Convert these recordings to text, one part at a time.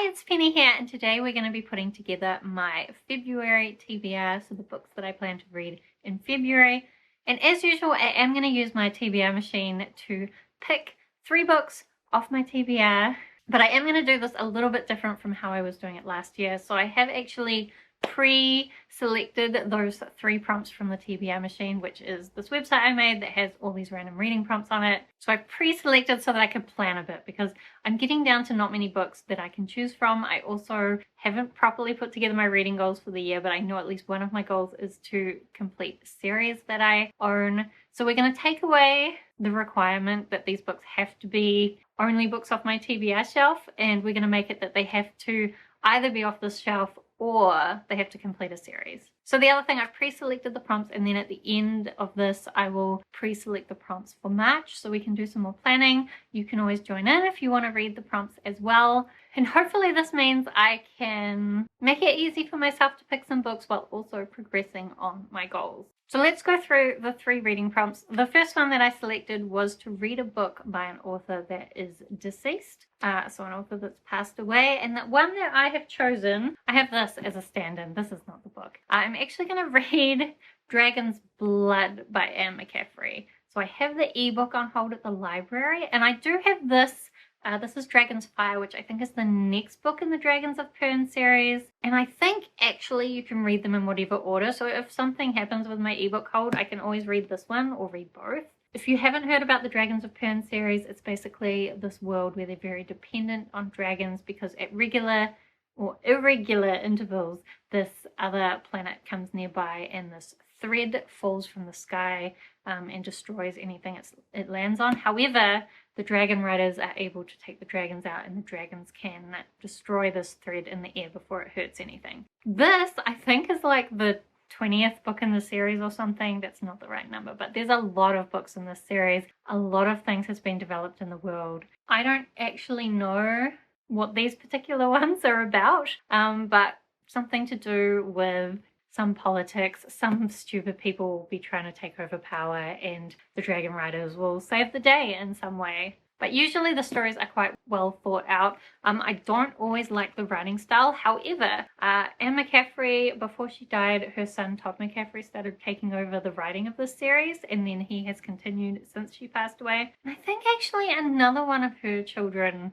Hi, it's Penny here, and today we're going to be putting together my February TBR, so the books that I plan to read in February. And as usual, I am going to use my TBR machine to pick 3 books off my TBR, but I am going to do this a little bit different from how I was doing it last year. So I have actually pre-selected those 3 prompts from the TBR machine, which is this website I made that has all these random reading prompts on it. So I pre-selected so that I could plan a bit, because I'm getting down to not many books that I can choose from. I also haven't properly put together my reading goals for the year, but I know at least one of my goals is to complete a series that I own. So we're going to take away the requirement that these books have to be only books off my TBR shelf, and we're going to make it that they have to either be off this shelf or they have to complete a series. So the other thing, I've pre-selected the prompts, and then at the end of this I will pre-select the prompts for March so we can do some more planning. You can always join in if you want to read the prompts as well. And hopefully this means I can make it easy for myself to pick some books while also progressing on my goals. So let's go through the 3 reading prompts. The first one that I selected was to read a book by an author that is deceased. So an author that's passed away. And the one that I have chosen, I have this as a stand-in. This is not the book. I'm actually going to read Dragon's Blood by Anne McCaffrey. So I have the ebook on hold at the library, and I do have this. This is Dragon's Fire, which I think is the next book in the Dragons of Pern series. And I think actually you can read them in whatever order. So if something happens with my ebook hold, I can always read this one or read both. If you haven't heard about the Dragons of Pern series, it's basically this world where they're very dependent on dragons, because at regular or irregular intervals, this other planet comes nearby and this thread falls from the sky and destroys anything it lands on. However, the dragon riders are able to take the dragons out, and the dragons can destroy this thread in the air before it hurts anything. This, I think, is like the 20th book in the series or something. That's not the right number, but there's a lot of books in this series. A lot of things has been developed in the world. I don't actually know what these particular ones are about, but something to do with some politics. Some stupid people will be trying to take over power, and the dragon riders will save the day in some way. But usually the stories are quite well thought out. I don't always like the writing style. However, Anne McCaffrey, before she died, her son Todd McCaffrey started taking over the writing of this series, and then he has continued since she passed away. And I think actually another one of her children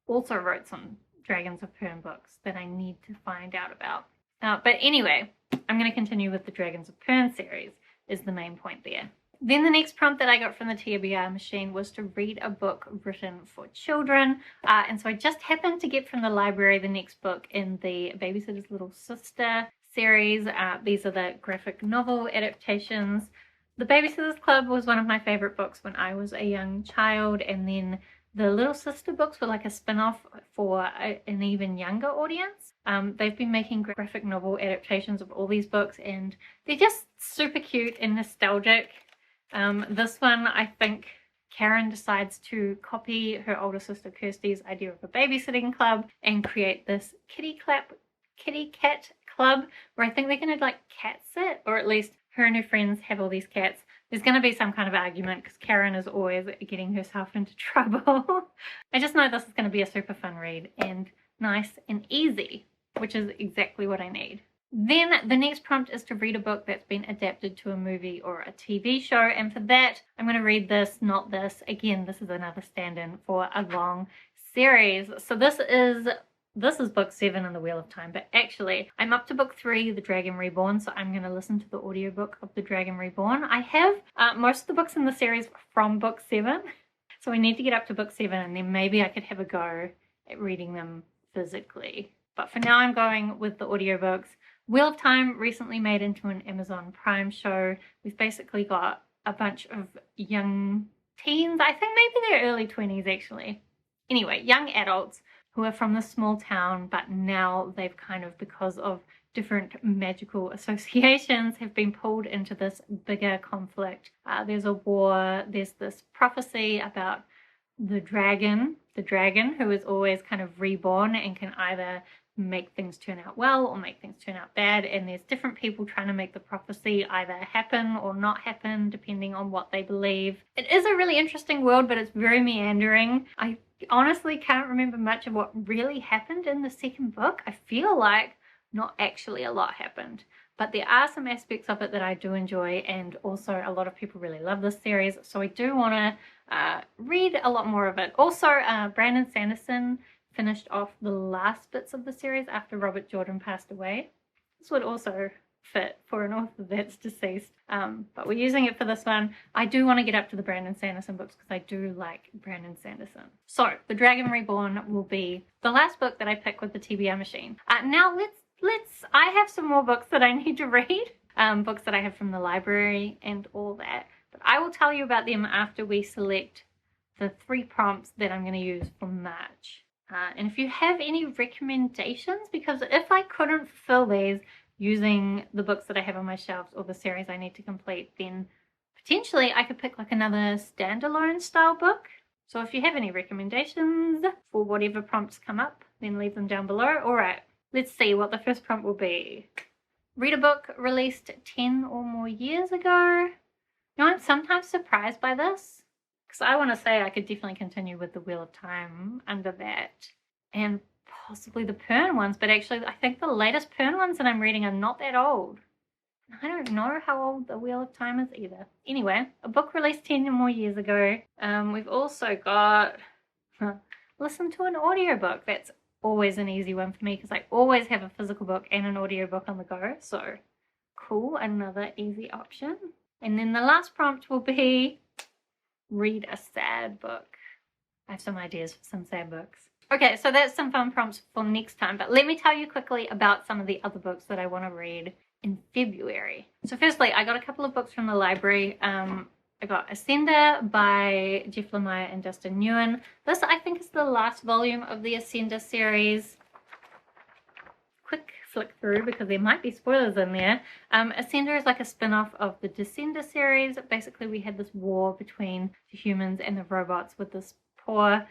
also wrote some Dragons of Pern books that I need to find out about. But anyway, I'm going to continue with the Dragons of Pern series, is the main point there. Then the next prompt that I got from the TBR machine was to read a book written for children. And so I just happened to get from the library the next book in the Babysitter's Little Sister series. These are the graphic novel adaptations. The Babysitter's Club was one of my favorite books when I was a young child, and then the Little Sister books were like a spin-off for an even younger audience. They've been making graphic novel adaptations of all these books, and they're just super cute and nostalgic. This one, I think Karen decides to copy her older sister Kirsty's idea of a babysitting club and create this kitty cat club, where I think they're going to like cat sit, or at least her and her friends have all these cats. There's going to be some kind of argument because Karen is always getting herself into trouble. I just know this is going to be a super fun read and nice and easy, which is exactly what I need. Then the next prompt is to read a book that's been adapted to a movie or a TV show, and for that I'm going to read this, not this. Again, this is another stand-in for a long series. So this is book 7 in the Wheel of Time, but actually I'm up to book 3, The Dragon Reborn, so I'm going to listen to the audiobook of The Dragon Reborn. I have most of the books in the series from book 7, so I need to get up to book 7, and then maybe I could have a go at reading them physically. But for now I'm going with the audiobooks. Wheel of Time recently made into an Amazon Prime show. We've basically got a bunch of young teens, I think maybe they're early 20s actually. Anyway, young adults who are from this small town, but now they've kind of, because of different magical associations, have been pulled into this bigger conflict. There's a war, there's this prophecy about the dragon who is always kind of reborn and can either make things turn out well or make things turn out bad, and there's different people trying to make the prophecy either happen or not happen depending on what they believe. It is a really interesting world, but it's very meandering. I honestly can't remember much of what really happened in the second book. I feel like not actually a lot happened, but there are some aspects of it that I do enjoy, and also a lot of people really love this series, so I do want to read a lot more of it. Also, Brandon Sanderson finished off the last bits of the series after Robert Jordan passed away. This would also fit for an author that's deceased, but we're using it for this one. I do want to get up to the Brandon Sanderson books because I do like Brandon Sanderson. So The Dragon Reborn will be the last book that I pick with the TBR machine. Now I have some more books that I need to read, books that I have from the library and all that, but I will tell you about them after we select the 3 prompts that I'm going to use for March. And if you have any recommendations, because if I couldn't fulfill these using the books that I have on my shelves or the series I need to complete, then potentially I could pick like another standalone style book. So if you have any recommendations for whatever prompts come up, then leave them down below. All right, let's see what the first prompt will be. Read a book released 10 or more years ago. You know, I'm sometimes surprised by this, because I want to say I could definitely continue with the Wheel of Time under that, and possibly the Pern ones, but actually I think the latest Pern ones that I'm reading are not that old. I don't know how old the Wheel of Time is either. Anyway, a book released 10 or more years ago. We've also got listen to an audiobook. That's always an easy one for me because I always have a physical book and an audiobook on the go. So cool, another easy option. And then the last prompt will be read a sad book. I have some ideas for some sad books. Okay, so that's some fun prompts for next time, but let me tell you quickly about some of the other books that I want to read in February. So firstly, I got a couple of books from the library. I got Ascender by Jeff Lemire and Justin Nguyen. This, I think, is the last volume of the Ascender series. Quick flick through because there might be spoilers in there. Ascender is like a spin-off of the Descender series. Basically, we had this war between the humans and the robots with this poor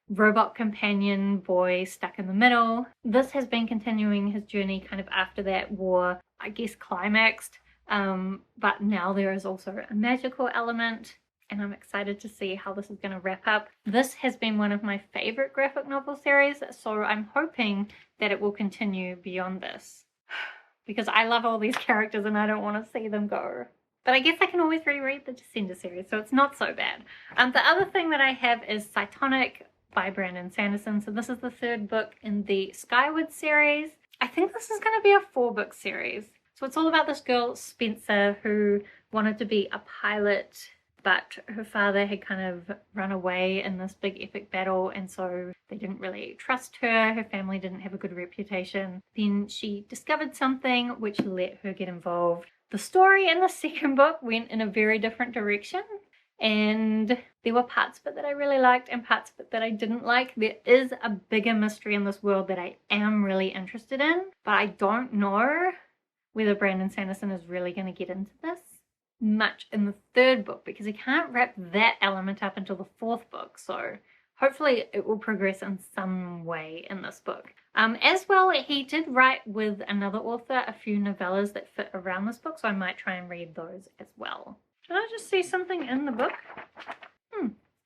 robot companion boy stuck in the middle. This has been continuing his journey kind of after that war, I guess, climaxed. But now there is also a magical element, and I'm excited to see how this is going to wrap up. This has been one of my favorite graphic novel series, so I'm hoping that it will continue beyond this, because I love all these characters and I don't want to see them go. But I guess I can always reread the Descender series, so it's not so bad. The other thing that I have is Cytonic by Brandon Sanderson. So this is the 3rd book in the Skyward series. I think this is going to be a 4-book series. So it's all about this girl, Spencer, who wanted to be a pilot, but her father had kind of run away in this big epic battle, and so they didn't really trust her. Her family didn't have a good reputation. Then she discovered something which let her get involved. The story in the 2nd book went in a very different direction, and there were parts of it that I really liked and parts of it that I didn't like. There is a bigger mystery in this world that I am really interested in, but I don't know whether Brandon Sanderson is really going to get into this much in the 3rd book, because he can't wrap that element up until the 4th book. So hopefully it will progress in some way in this book. As well, he did write with another author a few novellas that fit around this book, so I might try and read those as well. Did I just see something in the book?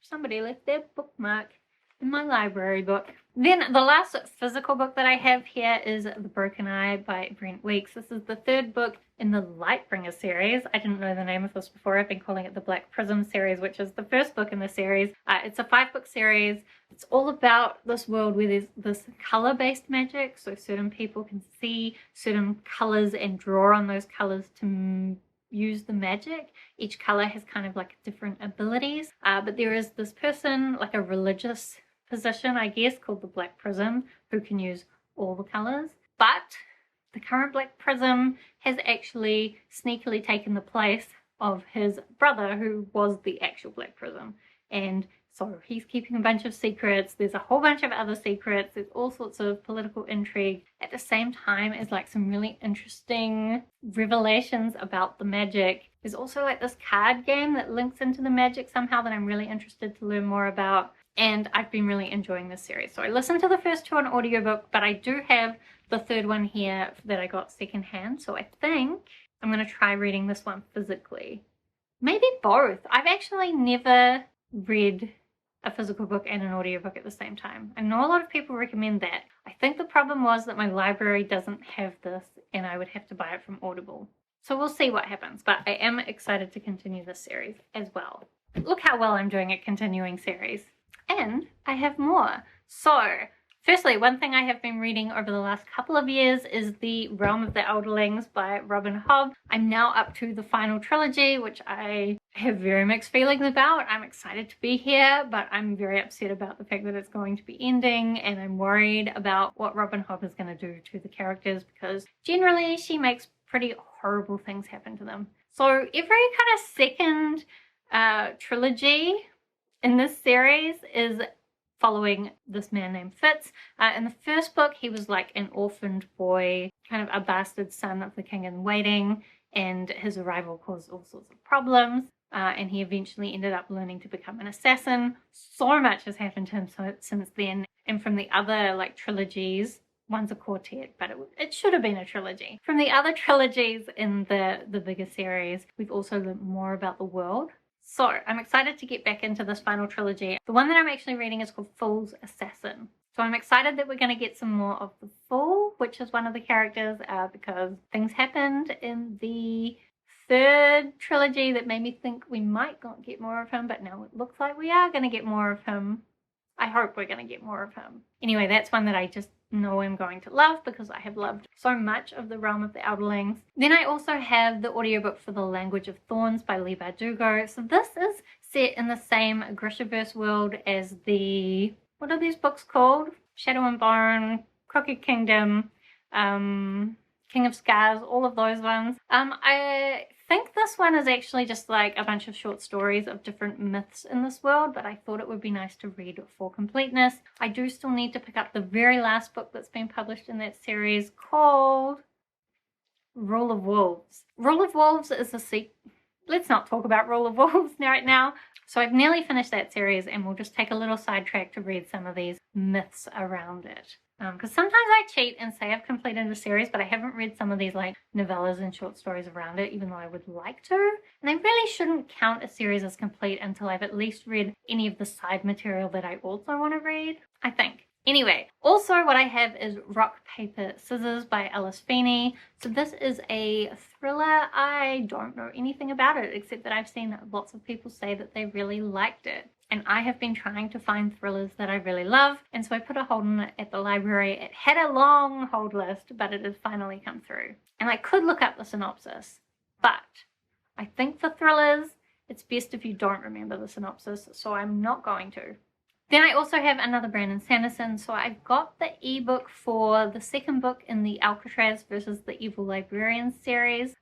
Somebody left their bookmark in my library book. Then the last physical book that I have here is The Broken Eye by Brent Weeks. This is the 3rd book in the Lightbringer series. I didn't know the name of this before. I've been calling it the Black Prism series, which is the 1st book in the series. It's a 5-book series. It's all about this world where there's this color-based magic. So certain people can see certain colors and draw on those colors to use the magic. Each color has kind of like different abilities, but there is this person, like a religious position, I guess, called the Black Prism, who can use all the colors. But the current Black Prism has actually sneakily taken the place of his brother, who was the actual Black Prism, and so he's keeping a bunch of secrets. There's a whole bunch of other secrets. There's all sorts of political intrigue. At the same time, is like some really interesting revelations about the magic. There's also like this card game that links into the magic somehow that I'm really interested to learn more about. And I've been really enjoying this series. So I listened to the first 2 on audiobook, but I do have the 3rd one here that I got secondhand. So I think I'm going to try reading this one physically. Maybe both. I've actually never read a physical book and an audiobook at the same time. I know a lot of people recommend that. I think the problem was that my library doesn't have this and I would have to buy it from Audible. So we'll see what happens, but I am excited to continue this series as well. Look how well I'm doing at continuing series. And I have more. So, firstly, one thing I have been reading over the last couple of years is The Realm of the Elderlings by Robin Hobb. I'm now up to the final trilogy, which I have very mixed feelings about. I'm excited to be here, but I'm very upset about the fact that it's going to be ending, and I'm worried about what Robin Hobb is going to do to the characters, because generally she makes pretty horrible things happen to them. So every kind of second trilogy in this series is following this man named Fitz. In the first book, he was like an orphaned boy, kind of a bastard son of the king in waiting, and his arrival caused all sorts of problems. And he eventually ended up learning to become an assassin. So much has happened to him since then. And from the other like trilogies, one's a quartet, but it should have been a trilogy. From the other trilogies in the bigger series, we've also learned more about the world. So I'm excited to get back into this final trilogy. The one that I'm actually reading is called Fool's Assassin. So I'm excited that we're going to get some more of the Fool, which is one of the characters, because things happened in the third trilogy that made me think we might not get more of him, but now it looks like we are going to get more of him. I hope we're going to get more of him. Anyway, that's one that I just know I'm going to love because I have loved so much of The Realm of the Elderlings. Then I also have the audiobook for The Language of Thorns by Leigh Bardugo. So this is set in the same Grishaverse world as the, what are these books called? Shadow and Bone, Crooked Kingdom, King of Scars, all of those ones. I think this one is actually just like a bunch of short stories of different myths in this world, but I thought it would be nice to read for completeness. I do still need to pick up the very last book that's been published in that series called Rule of Wolves. Rule of Wolves is a sequel. Let's not talk about Rule of Wolves right now. So I've nearly finished that series, and we'll just take a little sidetrack to read some of these myths around it. Because sometimes I cheat and say I've completed a series, but I haven't read some of these like novellas and short stories around it, even though I would like to. And I really shouldn't count a series as complete until I've at least read any of the side material that I also want to read, I think. Anyway, also what I have is Rock, Paper, Scissors by Alice Feeney. So this is a thriller. I don't know anything about it except that I've seen lots of people say that they really liked it. And I have been trying to find thrillers that I really love, and so I put a hold on it at the library. It had a long hold list, but it has finally come through. And I could look up the synopsis, but I think for thrillers, it's best if you don't remember the synopsis, so I'm not going to. Then I also have another Brandon Sanderson. So I've got the ebook for the second book in the Alcatraz versus the Evil Librarian series.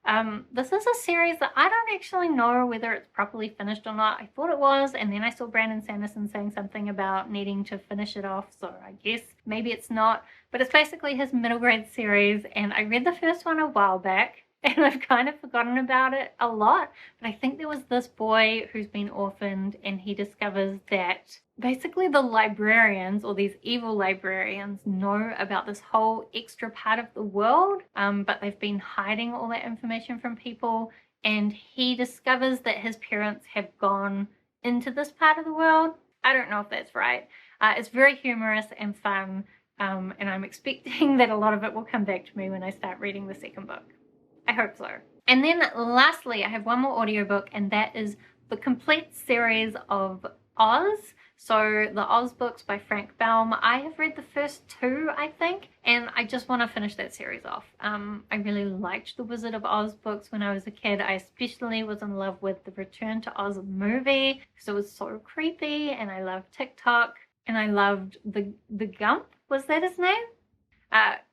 This is a series that I don't actually know whether it's properly finished or not. I thought it was, and then I saw Brandon Sanderson saying something about needing to finish it off, so I guess maybe it's not. But it's basically his middle grade series, and I read the first one a while back, and I've kind of forgotten about it a lot. But I think there was this boy who's been orphaned, and he discovers that basically the librarians, or these evil librarians, know about this whole extra part of the world, but they've been hiding all that information from people, and he discovers that his parents have gone into this part of the world. I don't know if that's right. It's very humorous and fun, and I'm expecting that a lot of it will come back to me when I start reading the second book. I hope so. And then lastly, I have one more audiobook, and that is the complete series of Oz. So the Oz books by Frank Baum. I have read the first two, I think, and I just want to finish that series off. I really liked the Wizard of Oz books when I was a kid. I especially was in love with the Return to Oz movie because it was so creepy, and I loved TikTok, and I loved the Gump. Was that his name?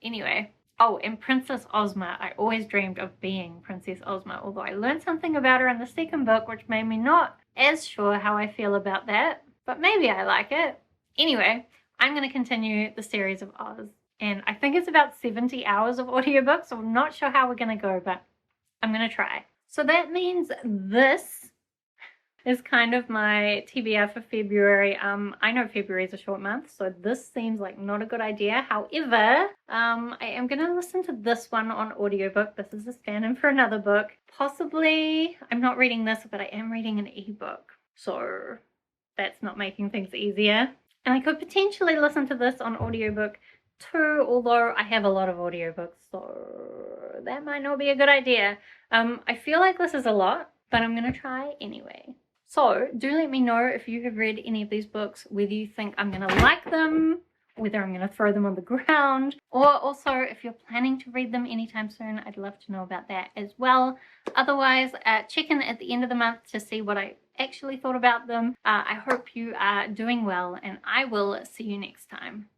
Anyway. Oh, and Princess Ozma. I always dreamed of being Princess Ozma, although I learned something about her in the second book, which made me not as sure how I feel about that. But maybe I like it. Anyway, I'm going to continue the series of Oz. And I think it's about 70 hours of audiobook, so I'm not sure how we're going to go, but I'm going to try. So that means this is kind of my TBR for February. I know February is a short month, so this seems like not a good idea. However, I am going to listen to this one on audiobook. This is a stand-in for another book. Possibly, I'm not reading this, but I am reading an ebook. So that's not making things easier. And I could potentially listen to this on audiobook too, although I have a lot of audiobooks, so that might not be a good idea. I feel like this is a lot, but I'm gonna try anyway. So do let me know if you have read any of these books, whether you think I'm gonna like them, whether I'm gonna throw them on the ground, or also if you're planning to read them anytime soon. I'd love to know about that as well. Otherwise, check in at the end of the month to see what I actually thought about them. I hope you are doing well, and I will see you next time.